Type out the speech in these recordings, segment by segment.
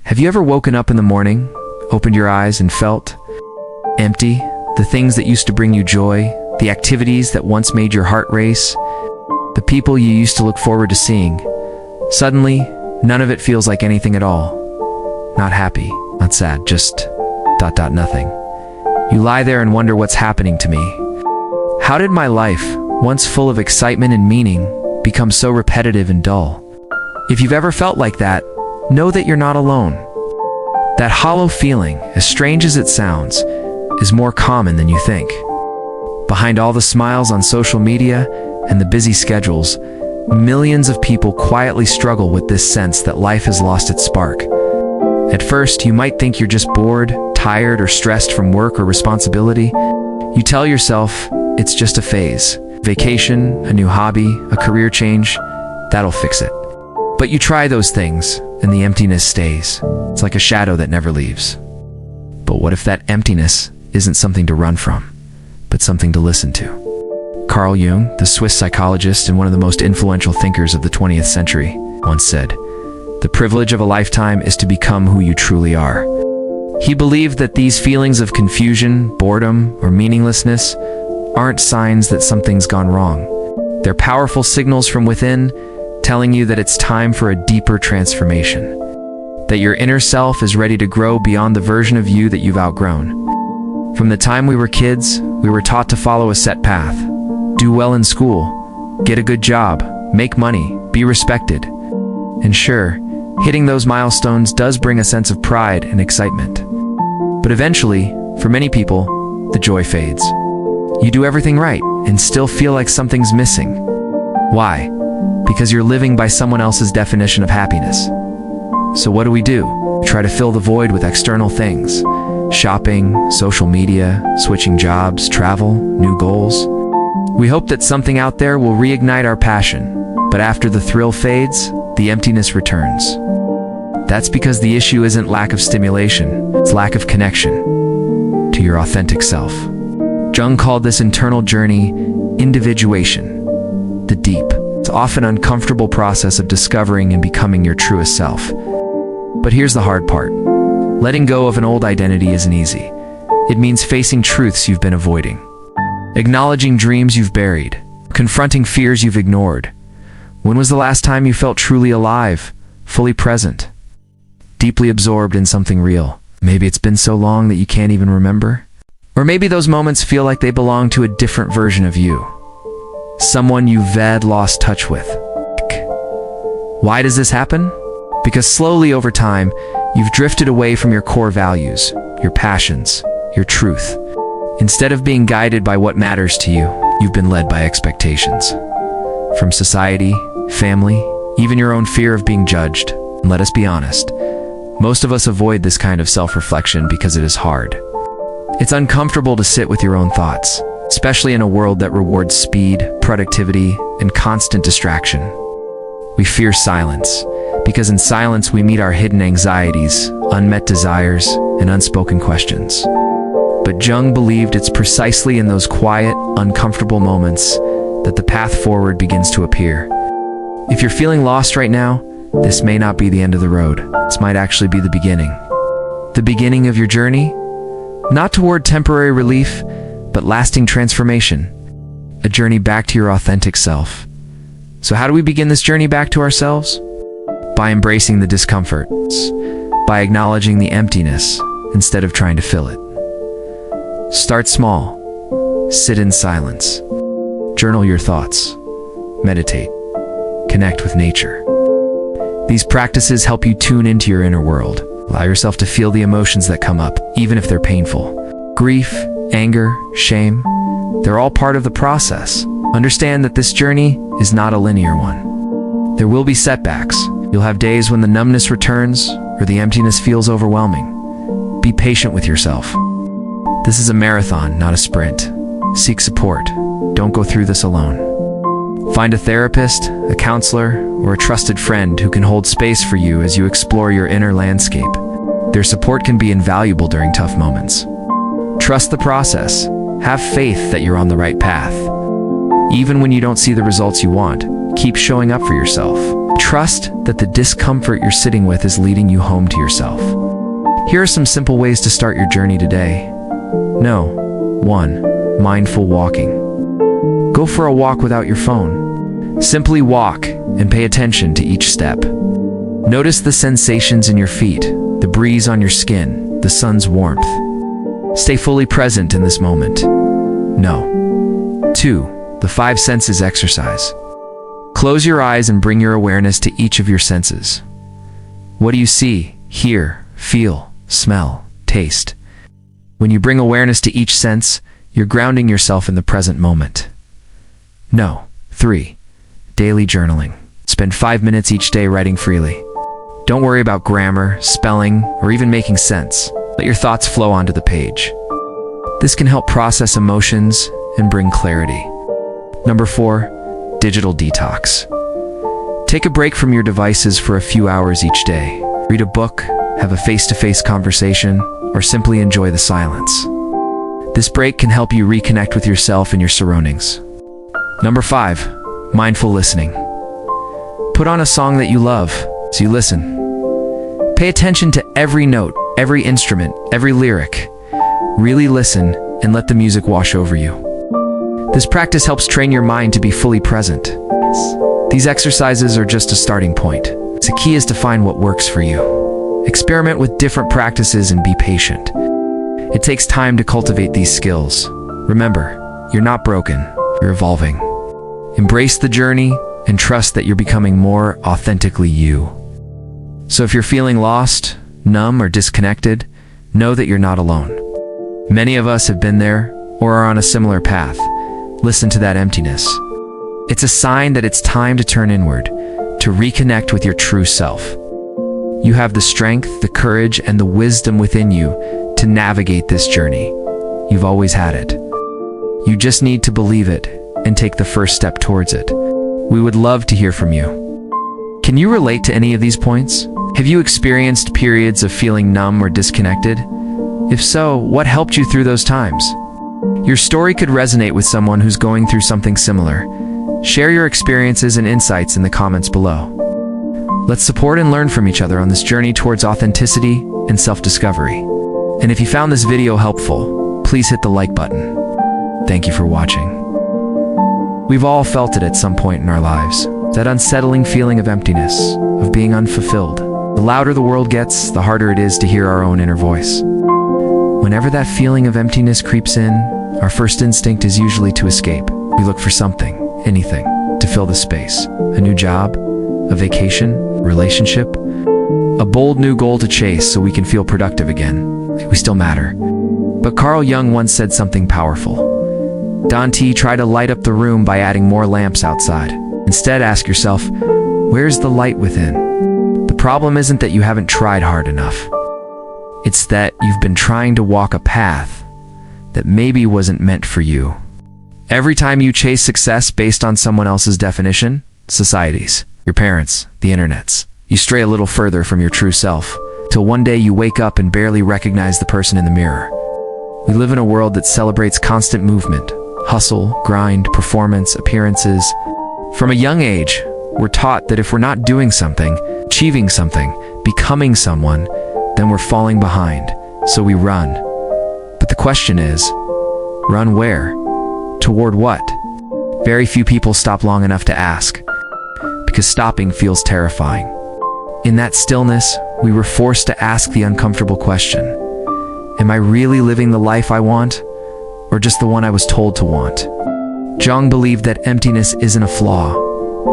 Have you ever woken up in the morning, opened your eyes and felt empty? The things that used to bring you joy, the activities that once made your heart race, the people you used to look forward to seeing. Suddenly, none of it feels like anything at all. Not happy, not sad, just ... nothing. You lie there and wonder what's happening to me. How did my life, once full of excitement and meaning, become so repetitive and dull? If you've ever felt like that, know that you're not alone. That hollow feeling, as strange as it sounds, is more common than you think. Behind all the smiles on social media and the busy schedules, millions of people quietly struggle with this sense that life has lost its spark. At first, you might think you're just bored, tired, or stressed from work or responsibility. You tell yourself it's just a phase. Vacation, a new hobby, a career change, that'll fix it. But you try those things, and the emptiness stays. It's like a shadow that never leaves. But what if that emptiness isn't something to run from, but something to listen to? Carl Jung, the Swiss psychologist and one of the most influential thinkers of the 20th century, once said, "The privilege of a lifetime is to become who you truly are." He believed that these feelings of confusion, boredom, or meaninglessness aren't signs that something's gone wrong. They're powerful signals from within, telling you that it's time for a deeper transformation, that your inner self is ready to grow beyond the version of you that you've outgrown. From the time we were kids, we were taught to follow a set path. Do well in school, get a good job, make money, be respected. And sure, hitting those milestones does bring a sense of pride and excitement. But eventually, for many people, the joy fades. You do everything right and still feel like something's missing. Why? Because you're living by someone else's definition of happiness. So what do? We try to fill the void with external things. Shopping, social media, switching jobs, travel, new goals. We hope that something out there will reignite our passion, but after the thrill fades, the emptiness returns. That's because the issue isn't lack of stimulation, it's lack of connection to your authentic self. Jung called this internal journey individuation, the deep. It's often an uncomfortable process of discovering and becoming your truest self. But here's the hard part. Letting go of an old identity isn't easy. It means facing truths you've been avoiding, acknowledging dreams you've buried, confronting fears you've ignored. When was the last time you felt truly alive, fully present, deeply absorbed in something real? Maybe it's been so long that you can't even remember. Or maybe those moments feel like they belong to a different version of you, someone you've lost touch with. Why does this happen? Because slowly over time, you've drifted away from your core values, your passions, your truth. Instead of being guided by what matters to you, you've been led by expectations. From society, family, even your own fear of being judged. And let us be honest, most of us avoid this kind of self-reflection because it is hard. It's uncomfortable to sit with your own thoughts, especially in a world that rewards speed, productivity, and constant distraction. We fear silence, because in silence we meet our hidden anxieties, unmet desires, and unspoken questions. But Jung believed it's precisely in those quiet, uncomfortable moments that the path forward begins to appear. If you're feeling lost right now, this may not be the end of the road. This might actually be the beginning. The beginning of your journey? Not toward temporary relief, but lasting transformation. A journey back to your authentic self. So how do we begin this journey back to ourselves? By embracing the discomforts, by acknowledging the emptiness instead of trying to fill it. Start small. Sit in silence. Journal your thoughts. Meditate. Connect with nature. These practices help you tune into your inner world. Allow yourself to feel the emotions that come up, even if they're painful. Grief, anger, shame, they're all part of the process. Understand that this journey is not a linear one. There will be setbacks. You'll have days when the numbness returns or the emptiness feels overwhelming. Be patient with yourself. This is a marathon, not a sprint. Seek support. Don't go through this alone. Find a therapist, a counselor, or a trusted friend who can hold space for you as you explore your inner landscape. Their support can be invaluable during tough moments. Trust the process. Have faith that you're on the right path. Even when you don't see the results you want, keep showing up for yourself. trust that the discomfort you're sitting with is leading you home to yourself. Here are some simple ways to start your journey today. 1. Mindful walking. Go for a walk without your phone. Simply walk and pay attention to each step. Notice the sensations in your feet, the breeze on your skin, the sun's warmth. Stay fully present in this moment. 2. The 5 senses exercise. Close your eyes and bring your awareness to each of your senses. What do you see, hear, feel, smell, taste? When you bring awareness to each sense, you're grounding yourself in the present moment. 3. Daily journaling. Spend 5 minutes each day writing freely. Don't worry about grammar, spelling, or even making sense. Let your thoughts flow onto the page. This can help process emotions and bring clarity. 4. Digital detox. Take a break from your devices for a few hours each day. Read a book, have a face-to-face conversation, or simply enjoy the silence. This break can help you reconnect with yourself and your surroundings. 5. Mindful listening. Put on a song that you love as you listen. Pay attention to every note, every instrument, every lyric. Really listen and let the music wash over you. This practice helps train your mind to be fully present. These exercises are just a starting point. The key is to find what works for you. Experiment with different practices and be patient. It takes time to cultivate these skills. Remember, you're not broken, you're evolving. Embrace the journey and trust that you're becoming more authentically you. So if you're feeling lost, numb, or disconnected, know that you're not alone. Many of us have been there or are on a similar path. Listen to that emptiness. It's a sign that it's time to turn inward, to reconnect with your true self. You have the strength, the courage, and the wisdom within you to navigate this journey. You've always had it. You just need to believe it and take the first step towards it. We would love to hear from you. Can you relate to any of these points? Have you experienced periods of feeling numb or disconnected? If so, what helped you through those times? Your story could resonate with someone who's going through something similar. Share your experiences and insights in the comments below. Let's support and learn from each other on this journey towards authenticity and self-discovery. And if you found this video helpful, please hit the like button. Thank you for watching. We've all felt it at some point in our lives, that unsettling feeling of emptiness, of being unfulfilled. The louder the world gets, the harder it is to hear our own inner voice. Whenever that feeling of emptiness creeps in, our first instinct is usually to escape. We look for something, anything, to fill the space. A new job, a vacation, a relationship, a bold new goal to chase so we can feel productive again. We still matter. But Carl Jung once said something powerful. Don't try to light up the room by adding more lamps outside. Instead, ask yourself, where's the light within? The problem isn't that you haven't tried hard enough. It's that you've been trying to walk a path that maybe wasn't meant for you. Every time you chase success based on someone else's definition, society's, your parents, the internet's, you stray a little further from your true self, till one day you wake up and barely recognize the person in the mirror. We live in a world that celebrates constant movement, hustle, grind, performance, appearances. From a young age, we're taught that if we're not doing something, achieving something, becoming someone, then we're falling behind, so we run. But the question is, run where? Toward what? Very few people stop long enough to ask, because stopping feels terrifying. In that stillness, we were forced to ask the uncomfortable question, am I really living the life I want, or just the one I was told to want? Jung believed that emptiness isn't a flaw.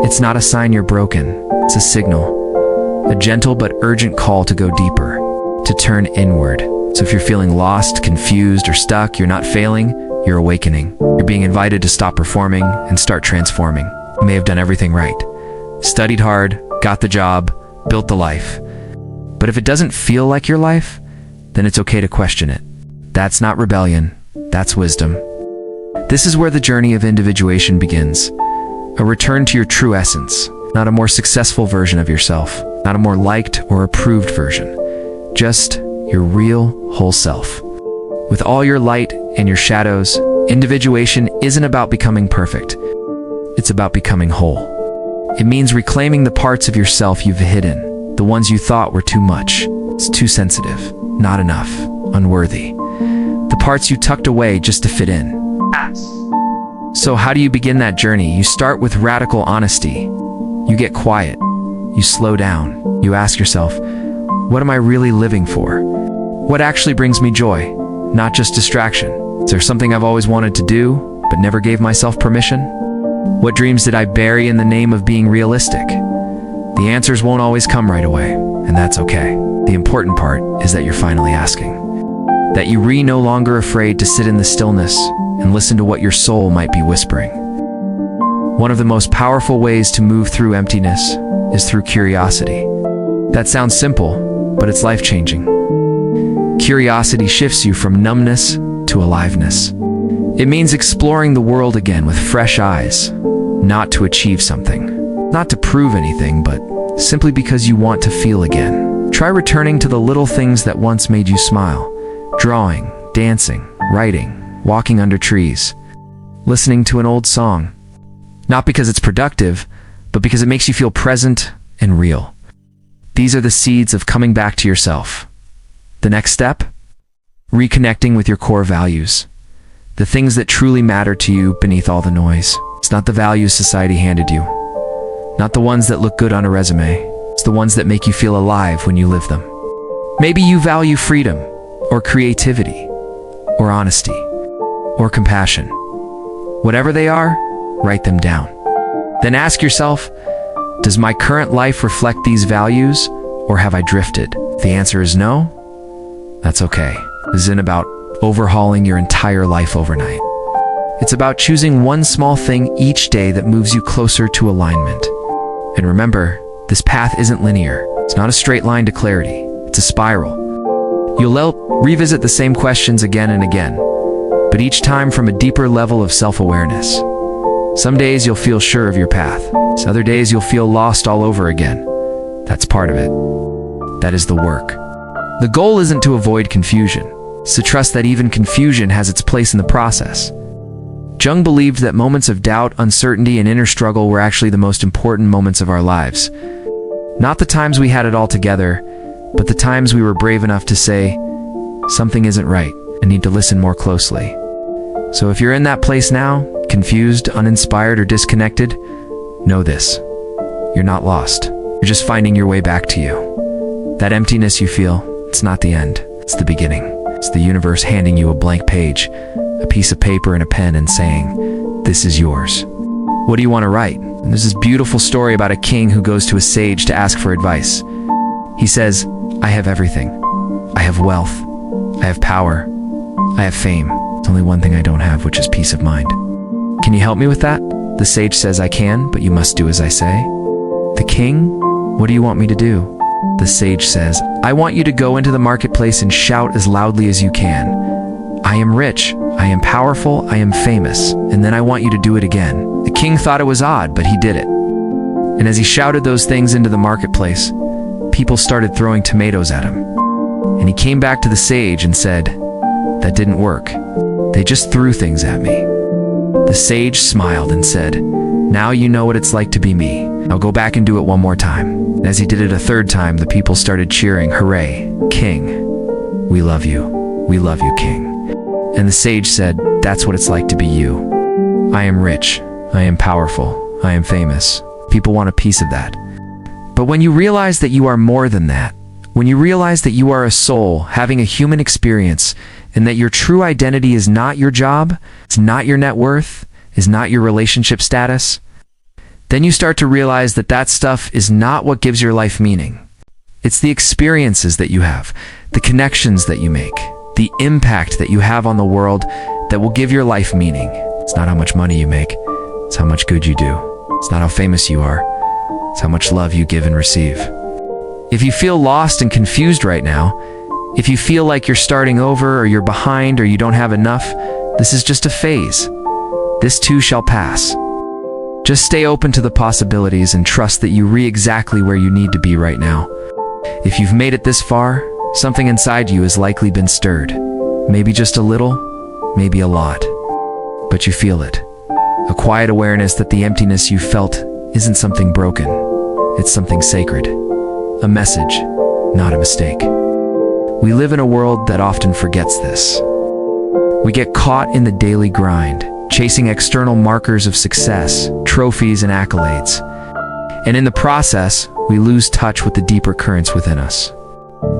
It's not a sign you're broken, it's a signal, a gentle but urgent call to go deeper, to turn inward. So if you're feeling lost, confused, or stuck, you're not failing, you're awakening. You're being invited to stop performing and start transforming. You may have done everything right. Studied hard, got the job, built the life. But if it doesn't feel like your life, then it's okay to question it. That's not rebellion, that's wisdom. This is where the journey of individuation begins. A return to your true essence, not a more successful version of yourself, not a more liked or approved version. Just your real, whole self. With all your light and your shadows, individuation isn't about becoming perfect. It's about becoming whole. It means reclaiming the parts of yourself you've hidden, the ones you thought were too much. It's too sensitive, not enough, unworthy. The parts you tucked away just to fit in. So how do you begin that journey? You start with radical honesty. You get quiet. You slow down. You ask yourself, what am I really living for? What actually brings me joy? Not just distraction. Is there something I've always wanted to do, but never gave myself permission? What dreams did I bury in the name of being realistic? The answers won't always come right away, and that's okay. The important part is that you're finally asking. That you no longer afraid to sit in the stillness and listen to what your soul might be whispering. One of the most powerful ways to move through emptiness is through curiosity. That sounds simple, but it's life-changing. Curiosity shifts you from numbness to aliveness. It means exploring the world again with fresh eyes, not to achieve something, not to prove anything, but simply because you want to feel again. Try returning to the little things that once made you smile. Drawing, dancing, writing, walking under trees, listening to an old song. Not because it's productive, but because it makes you feel present and real. These are the seeds of coming back to yourself. The next step? Reconnecting with your core values. The things that truly matter to you beneath all the noise. It's not the values society handed you. Not the ones that look good on a resume. It's the ones that make you feel alive when you live them. Maybe you value freedom, or creativity, or honesty, or compassion. Whatever they are, write them down. Then ask yourself, does my current life reflect these values, or have I drifted? If the answer is no, that's okay. This isn't about overhauling your entire life overnight. It's about choosing one small thing each day that moves you closer to alignment. And remember, this path isn't linear. It's not a straight line to clarity. It's a spiral. You'll revisit the same questions again and again, but each time from a deeper level of self-awareness. Some days you'll feel sure of your path. Other days you'll feel lost all over again. That's part of it. That is the work. The goal isn't to avoid confusion. It's to trust that even confusion has its place in the process. Jung believed that moments of doubt, uncertainty, and inner struggle were actually the most important moments of our lives. Not the times we had it all together, but the times we were brave enough to say, something isn't right, and need to listen more closely. So if you're in that place now, confused, uninspired, or disconnected, know this. You're not lost. You're just finding your way back to you. That emptiness you feel, it's not the end. It's the beginning. It's the universe handing you a blank page, a piece of paper and a pen, and saying, this is yours. What do you want to write? And there's this beautiful story about a king who goes to a sage to ask for advice. He says, I have everything. I have wealth. I have power. I have fame. There's only one thing I don't have, which is peace of mind. Can you help me with that? The sage says, I can, but you must do as I say. The king, what do you want me to do? The sage says, I want you to go into the marketplace and shout as loudly as you can. I am rich, I am powerful, I am famous, and then I want you to do it again. The king thought it was odd, but he did it. And as he shouted those things into the marketplace, people started throwing tomatoes at him. And he came back to the sage and said, that didn't work. They just threw things at me. The sage smiled and said, now you know what it's like to be me. I'll go back and do it one more time. And as he did it a third time, the people started cheering, hooray, king. We love you. We love you, king. And the sage said, that's what it's like to be you. I am rich. I am powerful. I am famous. People want a piece of that. But when you realize that you are more than that, when you realize that you are a soul having a human experience, and that your true identity is not your job, it's not your net worth, is not your relationship status, then you start to realize that that stuff is not what gives your life meaning. It's the experiences that you have, the connections that you make, the impact that you have on the world that will give your life meaning. It's not how much money you make, it's how much good you do. It's not how famous you are, it's how much love you give and receive. If you feel lost and confused right now, if you feel like you're starting over or you're behind or you don't have enough, this is just a phase. This too shall pass. Just stay open to the possibilities and trust that you're exactly where you need to be right now. If you've made it this far, something inside you has likely been stirred. Maybe just a little, maybe a lot. But you feel it. A quiet awareness that the emptiness you felt isn't something broken, it's something sacred. A message, not a mistake. We live in a world that often forgets this. We get caught in the daily grind, chasing external markers of success, trophies, and accolades. And in the process, we lose touch with the deeper currents within us.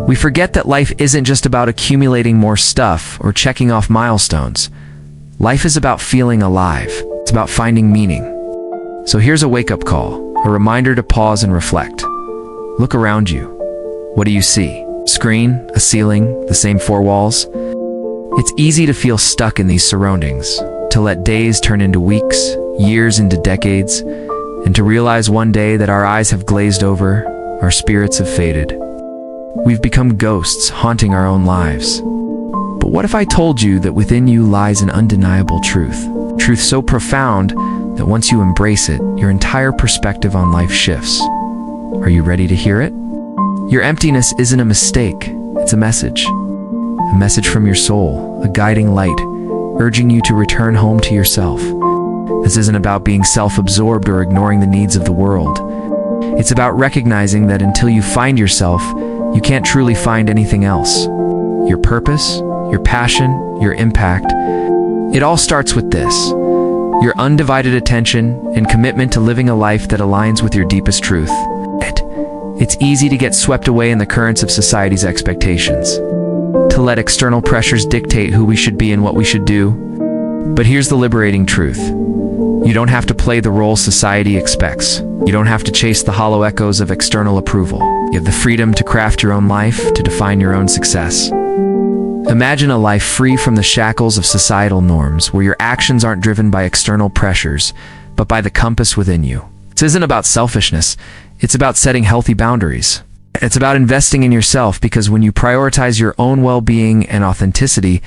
We forget that life isn't just about accumulating more stuff or checking off milestones. Life is about feeling alive. It's about finding meaning. So here's a wake-up call, a reminder to pause and reflect. Look around you. What do you see? Screen, a ceiling, the same four walls? It's easy to feel stuck in these surroundings, to let days turn into weeks, years into decades, and to realize one day that our eyes have glazed over, our spirits have faded. We've become ghosts haunting our own lives. But what if I told you that within you lies an undeniable truth? Truth so profound that once you embrace it, your entire perspective on life shifts. Are you ready to hear it? Your emptiness isn't a mistake, it's a message. A message from your soul, a guiding light, urging you to return home to yourself. This isn't about being self-absorbed or ignoring the needs of the world. It's about recognizing that until you find yourself, you can't truly find anything else. Your purpose, your passion, your impact. It all starts with this: your undivided attention and commitment to living a life that aligns with your deepest truth. It's easy to get swept away in the currents of society's expectations, to let external pressures dictate who we should be and what we should do. But here's the liberating truth. You don't have to play the role society expects. You don't have to chase the hollow echoes of external approval. You have the freedom to craft your own life, to define your own success. Imagine a life free from the shackles of societal norms, where your actions aren't driven by external pressures, but by the compass within you. This isn't about selfishness. It's about setting healthy boundaries. It's about investing in yourself, because when you prioritize your own well-being and authenticity,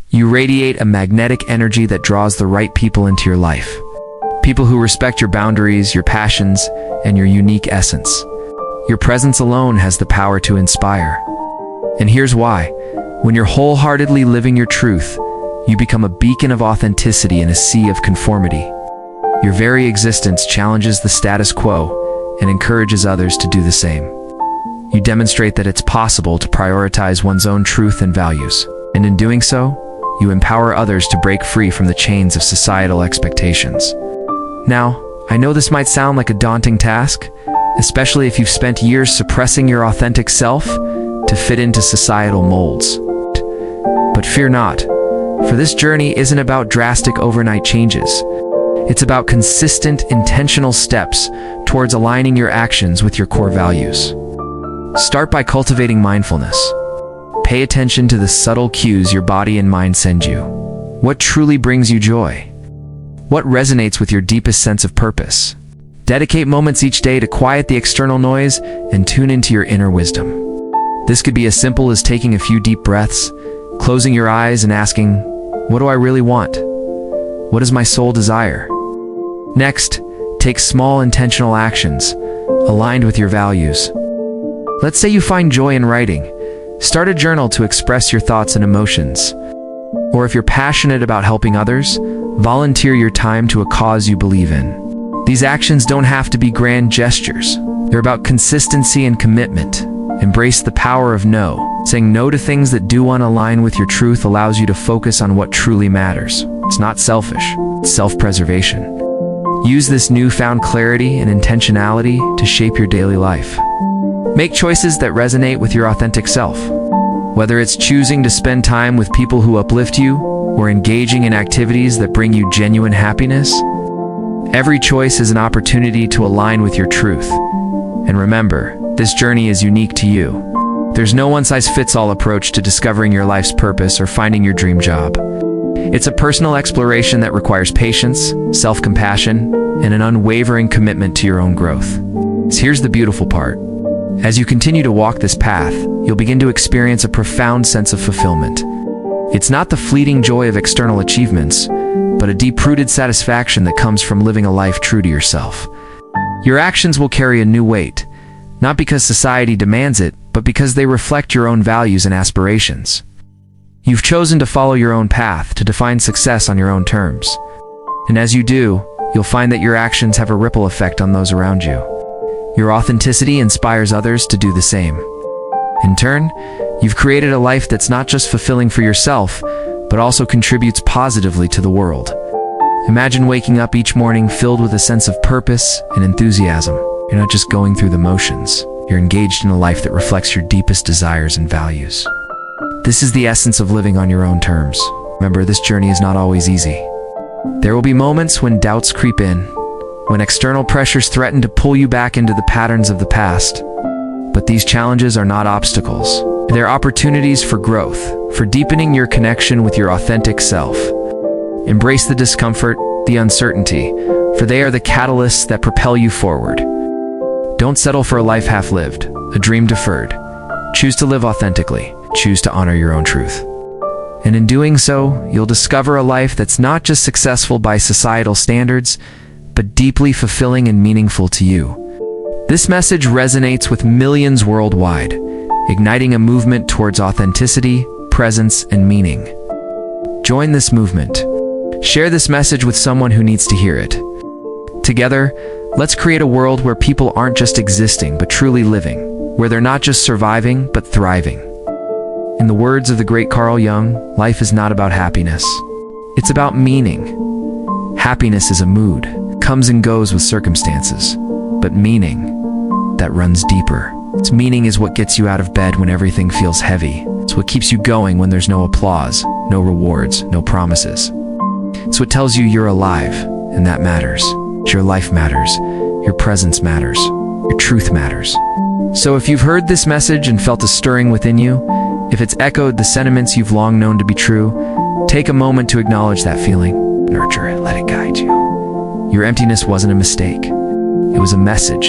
you radiate a magnetic energy that draws the right people into your life. People who respect your boundaries, your passions, and your unique essence. Your presence alone has the power to inspire. And here's why. When you're wholeheartedly living your truth, you become a beacon of authenticity in a sea of conformity. Your very existence challenges the status quo and encourages others to do the same. You demonstrate that it's possible to prioritize one's own truth and values, and in doing so, you empower others to break free from the chains of societal expectations. Now, I know this might sound like a daunting task, especially if you've spent years suppressing your authentic self to fit into societal molds. But fear not, for this journey isn't about drastic overnight changes. It's about consistent, intentional steps towards aligning your actions with your core values. Start by cultivating mindfulness. Pay attention to the subtle cues your body and mind send you. What truly brings you joy? What resonates with your deepest sense of purpose? Dedicate moments each day to quiet the external noise and tune into your inner wisdom. This could be as simple as taking a few deep breaths, closing your eyes and asking, what do I really want? What does my soul desire? Next, take small intentional actions aligned with your values. Let's say you find joy in writing. Start a journal to express your thoughts and emotions. Or if you're passionate about helping others, volunteer your time to a cause you believe in. These actions don't have to be grand gestures. They're about consistency and commitment. Embrace the power of no. Saying no to things that do align with your truth allows you to focus on what truly matters. It's not selfish, it's self-preservation. Use this newfound clarity and intentionality to shape your daily life. Make choices that resonate with your authentic self. Whether it's choosing to spend time with people who uplift you or engaging in activities that bring you genuine happiness, every choice is an opportunity to align with your truth. And remember, this journey is unique to you. There's no one-size-fits-all approach to discovering your life's purpose or finding your dream job. It's a personal exploration that requires patience, self-compassion, and an unwavering commitment to your own growth. So here's the beautiful part. As you continue to walk this path, you'll begin to experience a profound sense of fulfillment. It's not the fleeting joy of external achievements, but a deep-rooted satisfaction that comes from living a life true to yourself. Your actions will carry a new weight, not because society demands it, but because they reflect your own values and aspirations. You've chosen to follow your own path, to define success on your own terms. And as you do, you'll find that your actions have a ripple effect on those around you. Your authenticity inspires others to do the same. In turn, you've created a life that's not just fulfilling for yourself, but also contributes positively to the world. Imagine waking up each morning filled with a sense of purpose and enthusiasm. You're not just going through the motions. You're engaged in a life that reflects your deepest desires and values. This is the essence of living on your own terms. Remember, this journey is not always easy. There will be moments when doubts creep in, when external pressures threaten to pull you back into the patterns of the past. But these challenges are not obstacles. They're opportunities for growth, for deepening your connection with your authentic self. Embrace the discomfort, the uncertainty, for they are the catalysts that propel you forward. Don't settle for a life half-lived, a dream deferred. Choose to live authentically. Choose to honor your own truth. And in doing so, you'll discover a life that's not just successful by societal standards, but deeply fulfilling and meaningful to you. This message resonates with millions worldwide, igniting a movement towards authenticity, presence, and meaning. Join this movement. Share this message with someone who needs to hear it. Together, let's create a world where people aren't just existing, but truly living, where they're not just surviving, but thriving. In the words of the great Carl Jung, life is not about happiness. It's about meaning. Happiness is a mood, comes and goes with circumstances, but meaning, that runs deeper. Its meaning is what gets you out of bed when everything feels heavy. It's what keeps you going when there's no applause, no rewards, no promises. It's what tells you you're alive, and that matters. Your life matters. Your presence matters. Your truth matters. So if you've heard this message and felt a stirring within you, if it's echoed the sentiments you've long known to be true, take a moment to acknowledge that feeling. Nurture it. Let it guide you. Your emptiness wasn't a mistake. It was a message,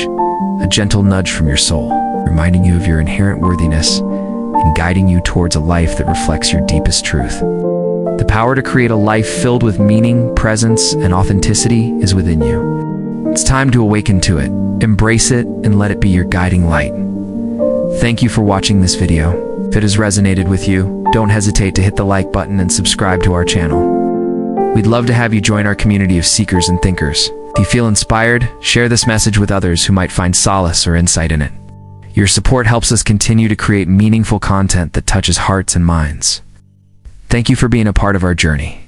a gentle nudge from your soul, reminding you of your inherent worthiness and guiding you towards a life that reflects your deepest truth. The power to create a life filled with meaning, presence, and authenticity is within you. It's time to awaken to it, embrace it, and let it be your guiding light. Thank you for watching this video. If it has resonated with you, don't hesitate to hit the like button and subscribe to our channel. We'd love to have you join our community of seekers and thinkers. If you feel inspired, share this message with others who might find solace or insight in it. Your support helps us continue to create meaningful content that touches hearts and minds. Thank you for being a part of our journey.